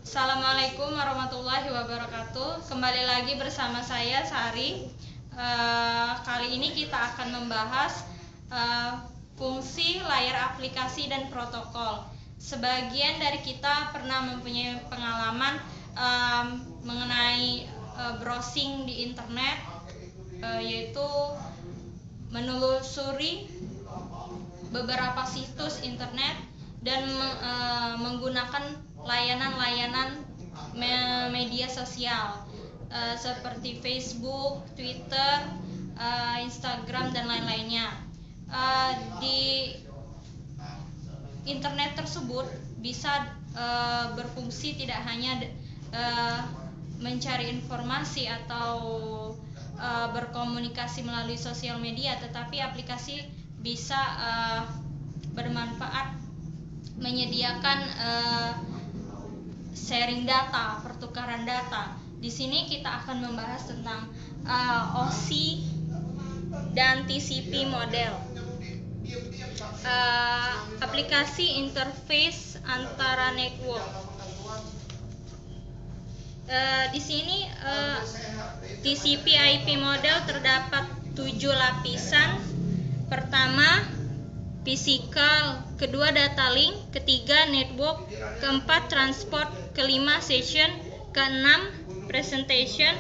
Assalamualaikum warahmatullahi wabarakatuh. Kembali lagi bersama saya Sari. Kali ini kita akan membahas fungsi layar aplikasi dan protokol. Sebagian dari kita pernah mempunyai pengalaman mengenai browsing di internet, yaitu menelusuri beberapa situs internet dan menggunakan layanan-layanan media sosial seperti Facebook, Twitter, Instagram, dan lain-lainnya. Di internet tersebut bisa berfungsi tidak hanya mencari informasi atau berkomunikasi melalui sosial media, tetapi aplikasi bisa bermanfaat menyediakan sharing data, pertukaran data. Di sini kita akan membahas tentang OSI dan TCP model. Aplikasi interface antara network. Di sini TCP/IP model terdapat 7 lapisan. Pertama, physical, kedua data link, ketiga network, keempat transport, kelima session, keenam presentation,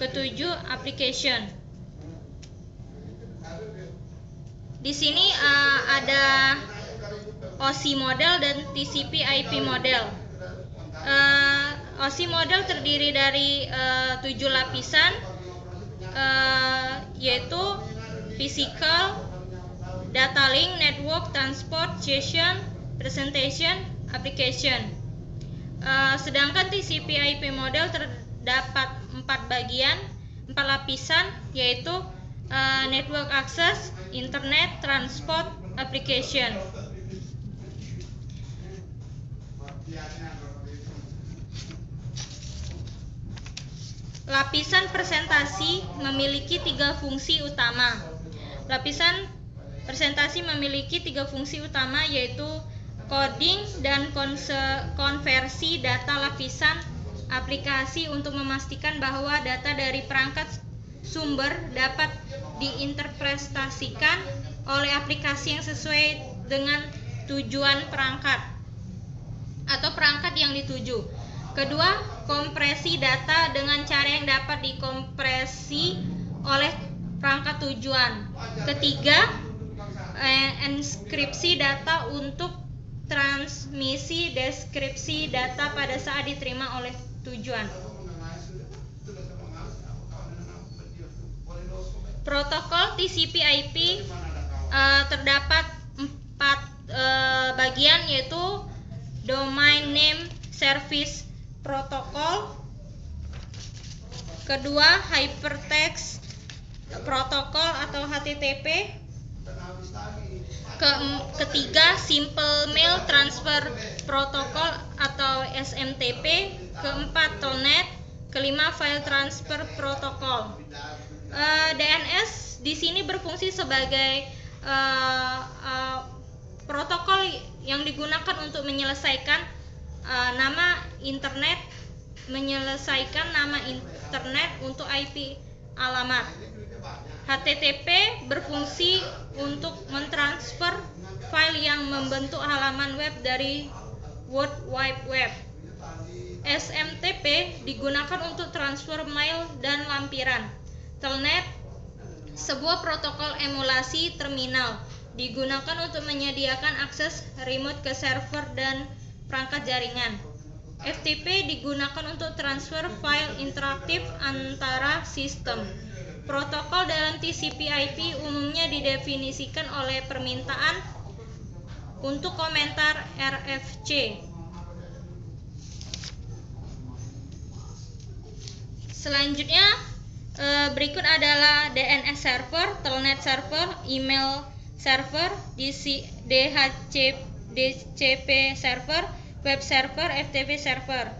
ketujuh application. Di sini ada OSI model dan TCP/IP model. OSI model terdiri dari 7 lapisan, yaitu physical, data link, network, transport, session, presentation, application. Sedangkan TCP/IP model terdapat 4 lapisan, yaitu network access, internet, transport, application. Lapisan presentasi memiliki 3 fungsi utama. Lapisan presentasi memiliki 3 fungsi utama, yaitu coding dan konversi data lapisan aplikasi untuk memastikan bahwa data dari perangkat sumber dapat diinterpretasikan oleh aplikasi yang sesuai dengan tujuan perangkat atau perangkat yang dituju. Kedua, kompresi data dengan cara yang dapat dikompresi oleh perangkat tujuan. Ketiga, enskripsi data untuk transmisi deskripsi data pada saat diterima oleh tujuan. Protokol TCP/IP terdapat 4 bagian, yaitu Domain Name Service Protocol, kedua Hypertext Protocol atau HTTP, ketiga Simple Mail Transfer Protocol atau SMTP, keempat Telnet, kelima File Transfer Protocol. DNS di sini berfungsi sebagai protokol yang digunakan untuk menyelesaikan nama internet untuk IP alamat. HTTP berfungsi untuk mentransfer file yang membentuk halaman web dari World Wide Web. SMTP digunakan untuk transfer mail dan lampiran. Telnet, sebuah protokol emulasi terminal, digunakan untuk menyediakan akses remote ke server dan perangkat jaringan. FTP digunakan untuk transfer file interaktif antara sistem. Protokol dalam TCP/IP umumnya didefinisikan oleh permintaan untuk komentar RFC. Selanjutnya, berikut adalah DNS server, Telnet server, email server, DHCP server, web server, FTP server.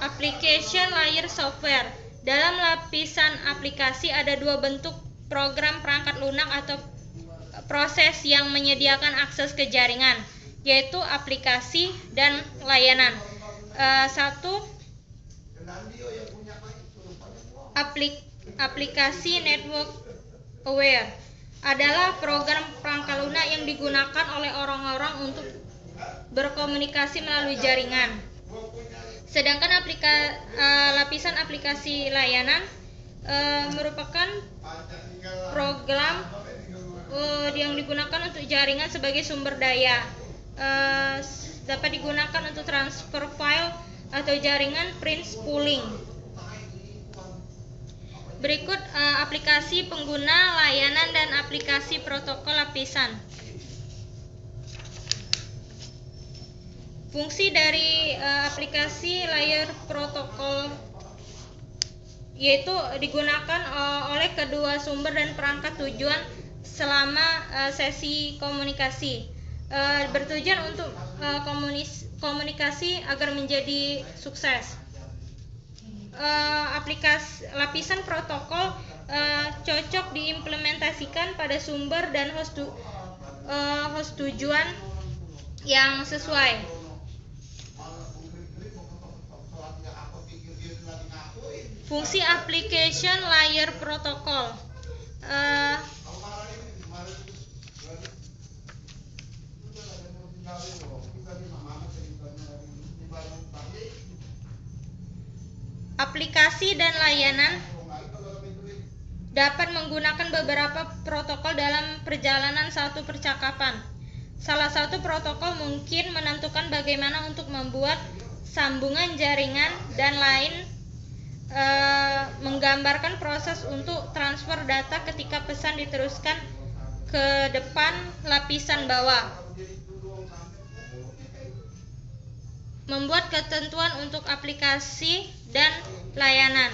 Application layer software. Dalam lapisan aplikasi ada 2 bentuk program perangkat lunak atau proses yang menyediakan akses ke jaringan, yaitu aplikasi dan layanan. Aplikasi network aware adalah program perangkat lunak yang digunakan oleh orang-orang untuk berkomunikasi melalui jaringan. Sedangkan lapisan aplikasi layanan merupakan program yang digunakan untuk jaringan sebagai sumber daya. Dapat digunakan untuk transfer file atau jaringan prince pooling. Berikut aplikasi pengguna layanan dan aplikasi protokol lapisan. Fungsi dari aplikasi layer protokol yaitu digunakan oleh kedua sumber dan perangkat tujuan selama sesi komunikasi. Bertujuan untuk komunikasi agar menjadi sukses. Aplikasi lapisan protokol cocok diimplementasikan pada sumber dan host tujuan yang sesuai. Fungsi application layer protokol. Aplikasi dan layanan dapat menggunakan beberapa protokol dalam perjalanan satu percakapan. Salah satu protokol mungkin menentukan bagaimana untuk membuat sambungan jaringan dan lain menggambarkan proses untuk transfer data ketika pesan diteruskan ke depan lapisan bawah. Membuat ketentuan untuk aplikasi dan layanan.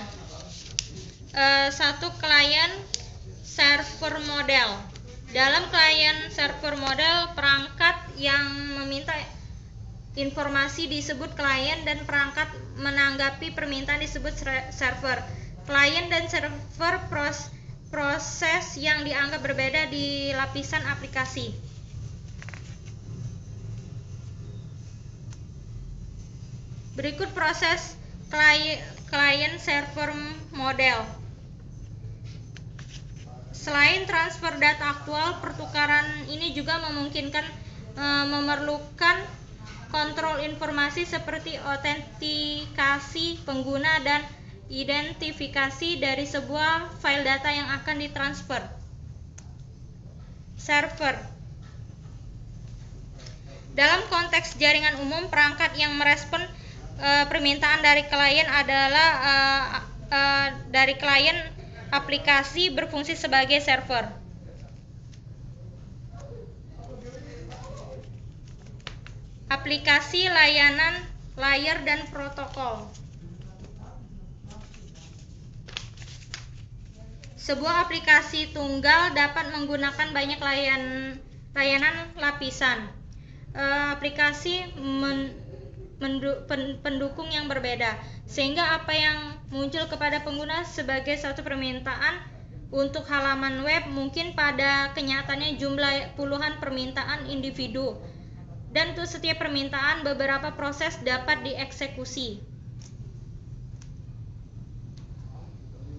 Satu klien server model. Dalam klien server model, perangkat yang meminta informasi disebut klien dan perangkat menanggapi permintaan disebut server. Klien dan server proses yang dianggap berbeda di lapisan aplikasi. Berikut proses klien server model. Selain transfer data aktual, pertukaran ini juga memungkinkan memerlukan kontrol informasi seperti autentikasi pengguna dan identifikasi dari sebuah file data yang akan ditransfer. Server. Dalam konteks jaringan umum, perangkat yang merespon permintaan dari klien adalah dari klien aplikasi berfungsi sebagai server. Aplikasi layanan layer dan protokol. Sebuah aplikasi tunggal dapat menggunakan banyak layanan lapisan. Aplikasi pendukung yang berbeda, sehingga apa yang muncul kepada pengguna sebagai satu permintaan untuk halaman web mungkin pada kenyataannya jumlah puluhan permintaan individu, dan untuk setiap permintaan beberapa proses dapat dieksekusi.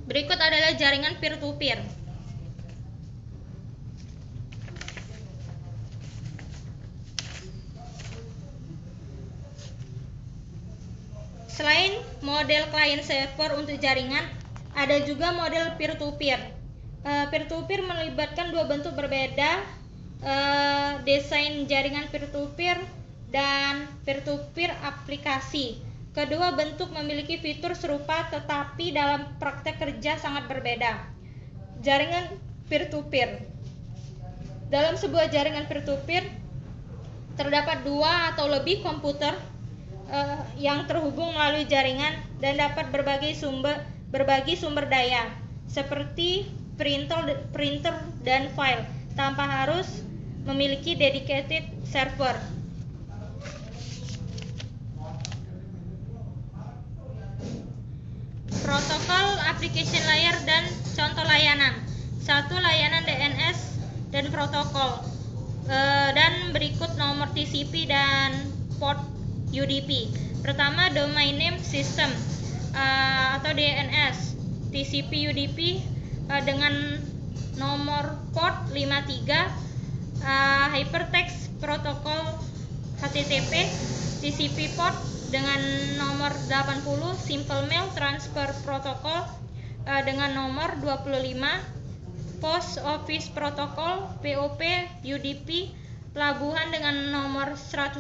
Berikut adalah jaringan peer-to-peer. Selain model client server untuk jaringan, ada juga model peer-to-peer. Peer-to-peer melibatkan dua bentuk berbeda, desain jaringan peer-to-peer dan peer-to-peer aplikasi. Kedua bentuk memiliki fitur serupa tetapi dalam praktek kerja sangat berbeda. Jaringan peer-to-peer. Dalam sebuah jaringan peer-to-peer terdapat dua atau lebih komputer yang terhubung melalui jaringan dan dapat berbagi sumber daya seperti printer dan file tanpa harus memiliki dedicated server. Protokol application layer dan contoh layanan. 1. Layanan DNS dan protokol. Dan berikut nomor TCP dan port UDP. Pertama, domain name system atau DNS. TCP UDP dengan nomor port 53, hypertext protokol HTTP. TCP port dengan nomor 80, simple mail transfer protokol dengan nomor 25, post office protokol POP UDP, pelabuhan dengan nomor 110,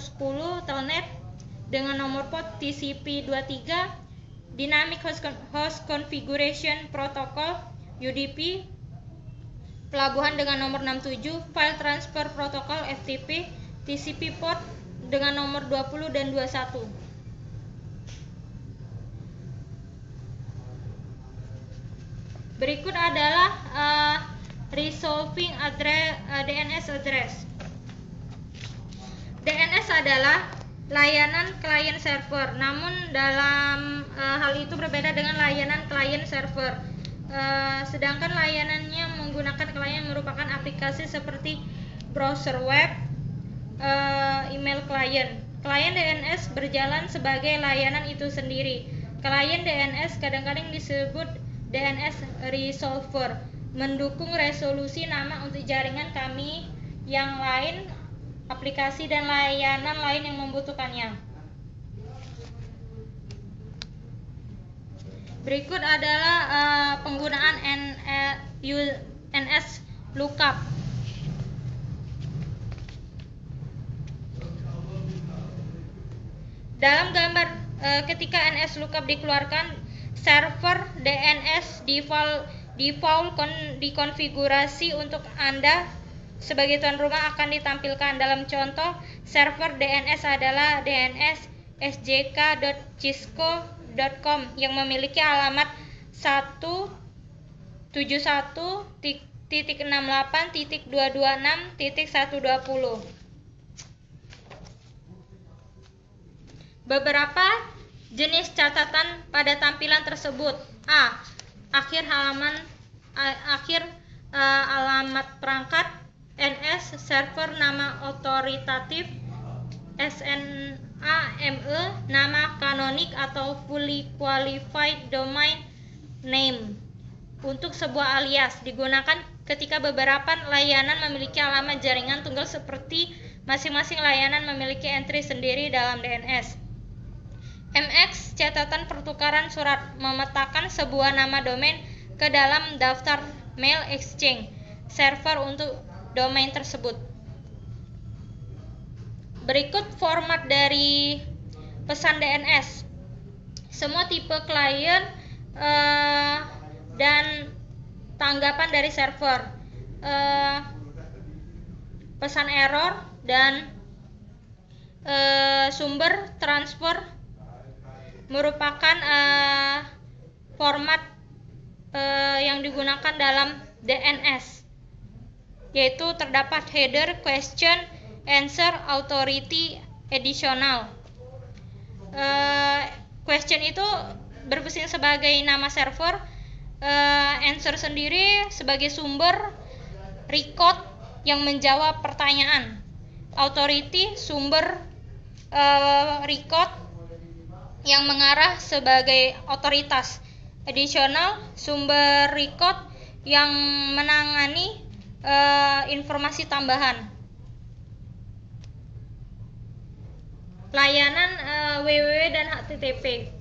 telnet dengan nomor port TCP 23, dynamic host configuration protokol UDP, pelabuhan dengan nomor 67, file transfer protokol FTP, TCP port dengan nomor 20 dan 21. Berikut adalah resolving DNS address. DNS adalah layanan client server, namun dalam hal itu berbeda dengan layanan client server. Sedangkan layanannya menggunakan klien merupakan aplikasi seperti browser web, email client. Klien DNS berjalan sebagai layanan itu sendiri. Klien DNS kadang-kadang disebut DNS resolver, mendukung resolusi nama untuk jaringan kami yang lain, aplikasi dan layanan lain yang membutuhkannya. Berikut adalah penggunaan NS lookup. Dalam gambar, ketika NS lookup dikeluarkan, server DNS default dikonfigurasi untuk Anda sebagai tuan rumah akan ditampilkan. Dalam contoh, server DNS adalah dns.sjk.cisco.com yang memiliki alamat 171.68.226.120. Beberapa jenis catatan pada tampilan tersebut. A. Akhir alamat perangkat. NS server nama otoritatif. SNAME nama kanonik atau fully qualified domain name. Untuk sebuah alias digunakan ketika beberapa layanan memiliki alamat jaringan tunggal seperti masing-masing layanan memiliki entry sendiri dalam DNS. MX catatan pertukaran surat, memetakan sebuah nama domain ke dalam daftar mail exchange server untuk domain tersebut. Berikut format dari pesan DNS. Semua tipe klien dan tanggapan dari server, pesan error dan sumber transfer merupakan format yang digunakan dalam DNS, yaitu terdapat header, question, answer, authority, additional. Question itu berfungsi sebagai nama server, answer sendiri sebagai sumber record yang menjawab pertanyaan, authority sumber record yang mengarah sebagai otoritas, additional sumber record yang menangani informasi tambahan. Layanan www dan HTTP.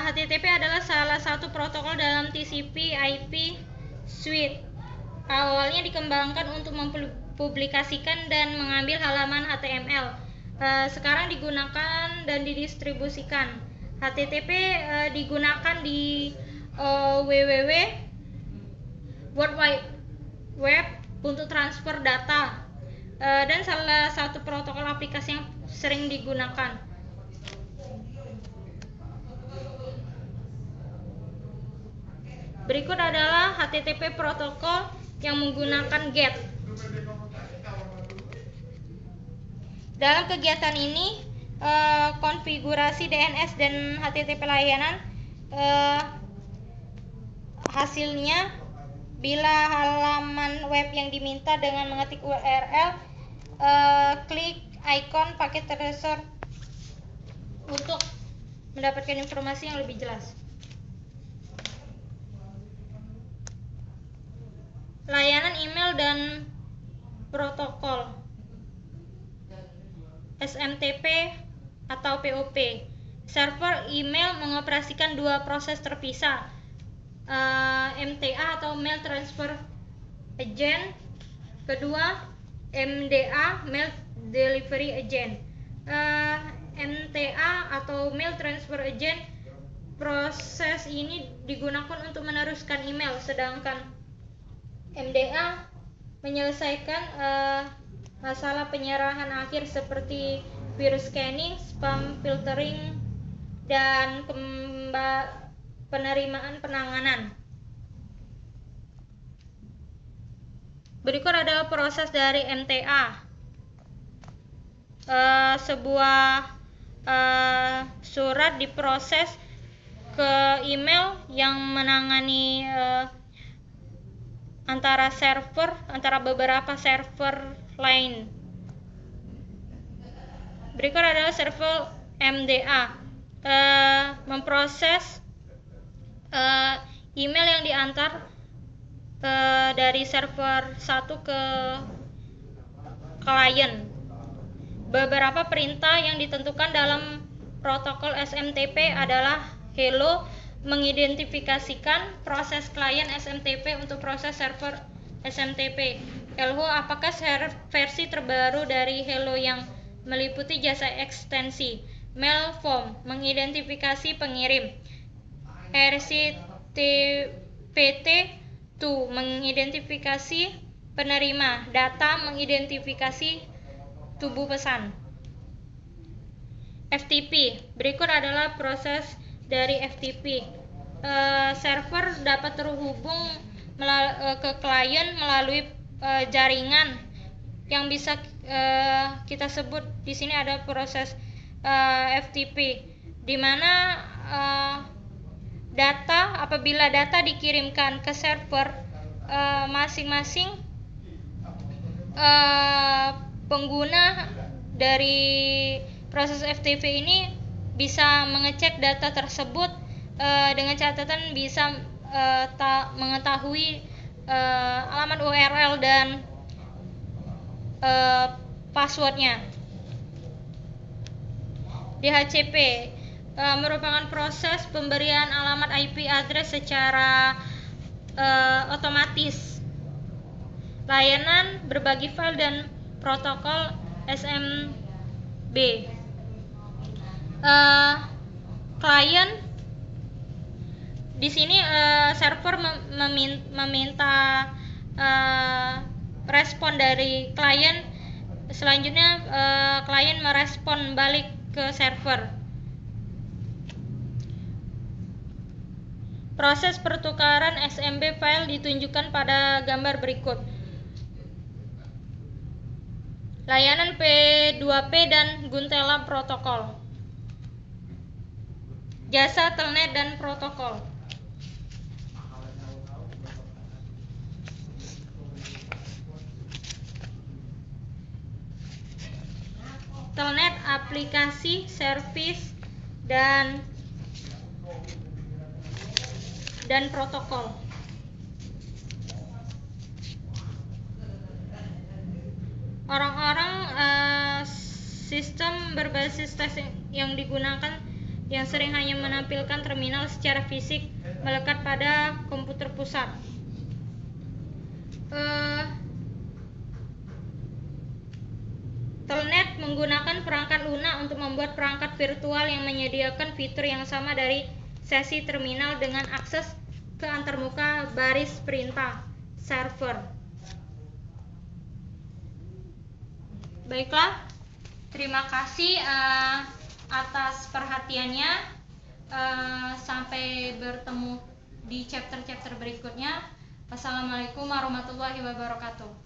HTTP adalah salah satu protokol dalam TCP/IP suite. Awalnya dikembangkan untuk mempublikasikan dan mengambil halaman HTML. Sekarang digunakan dan didistribusikan. HTTP digunakan di www World Wide Web untuk transfer data, dan salah satu protokol aplikasi yang sering digunakan. Berikut adalah HTTP protokol yang menggunakan GET. Dalam kegiatan ini, konfigurasi DNS dan HTTP layanan hasilnya, bila halaman web yang diminta dengan mengetik URL, klik icon paket tersor untuk mendapatkan informasi yang lebih jelas. Layanan email dan protokol SMTP atau POP. Server email mengoperasikan dua proses terpisah, MTA atau Mail Transfer Agent, kedua MDA, Mail Delivery Agent. MTA atau Mail Transfer Agent, proses ini digunakan untuk meneruskan email, sedangkan MDA menyelesaikan masalah penyerahan akhir seperti virus scanning, spam filtering, dan penerimaan penanganan. Berikut adalah proses dari MTA. Sebuah surat diproses ke email yang menangani antara beberapa server lain. Berikut adalah server MDA, memproses email yang diantar dari server satu ke klien. Beberapa perintah yang ditentukan dalam protokol SMTP adalah hello, mengidentifikasikan proses klien SMTP untuk proses server SMTP. Hello, apakah versi terbaru dari hello yang meliputi jasa ekstensi. Mail form, mengidentifikasi pengirim. RCTPT2, mengidentifikasi penerima. Data, mengidentifikasi tubuh pesan. FTP, berikut adalah proses dari FTP. Server dapat terhubung ke klien melalui jaringan yang bisa kita sebut di sini ada proses FTP, di mana apabila data dikirimkan ke server, masing-masing pengguna dari proses FTP ini bisa mengecek data tersebut dengan catatan bisa mengetahui alamat URL dan passwordnya. DHCP merupakan proses pemberian alamat IP address secara otomatis. Layanan berbagi file dan protokol SMB. Klien di sini server meminta respon dari klien, selanjutnya klien merespon balik ke server. Proses pertukaran SMB file ditunjukkan pada gambar berikut. Layanan P2P dan Guntela protokol. Jasa telnet dan protokol. Telnet, aplikasi, service, dan protokol. Orang-orang sistem berbasis tes yang digunakan yang sering hanya menampilkan terminal secara fisik melekat pada komputer pusat. Telnet menggunakan perangkat lunak untuk membuat perangkat virtual yang menyediakan fitur yang sama dari sesi terminal dengan akses ke antarmuka baris perintah server. Baiklah, terima kasih atas perhatiannya. Sampai bertemu di chapter-chapter berikutnya. Wassalamualaikum warahmatullahi wabarakatuh.